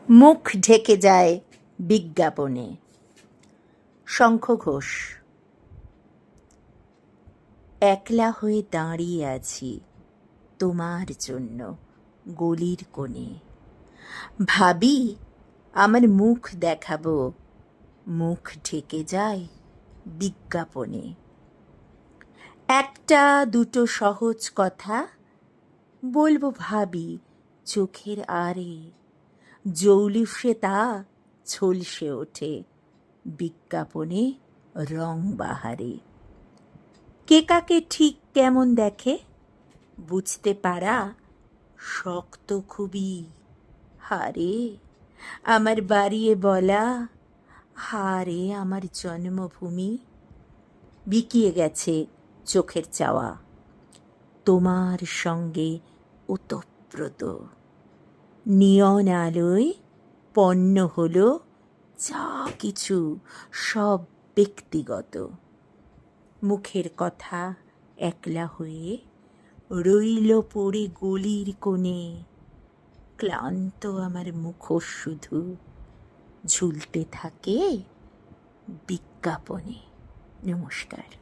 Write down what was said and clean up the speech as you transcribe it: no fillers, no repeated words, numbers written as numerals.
মুখ ঢেকে যায় বিজ্ঞাপনে। শঙ্খ ঘোষ। একলা হয়ে দাঁড়িয়ে আছি তোমার জন্য গলির কোণে, ভাবি আমার মুখ দেখাবো, মুখ ঢেকে যায় বিজ্ঞাপনে। একটা দুটো সহজ কথা বলবো ভাবি চোখের আড়ে, জৌলুসে তা ঝলসে ওঠে বিজ্ঞাপনে রং বাহারে। কে কাকে ঠিক কেমন দেখে বুঝতে পারা শক্ত খুবই। হারে আমার বাড়িয়ে বলা, হারে আমার জন্মভূমি। বিকিয়ে গেছে চোখের চাওয়া তোমার সঙ্গে ওতপ্রোত। নিয়ন আলোয় পণ্য হলো যা কিছু সব ব্যক্তিগত। মুখের কথা একলা হয়ে রইল পড়ে গলির কোণে, ক্লান্ত আমার মুখোশ শুধু ঝুলতে থাকে বিজ্ঞাপনে। নমস্কার।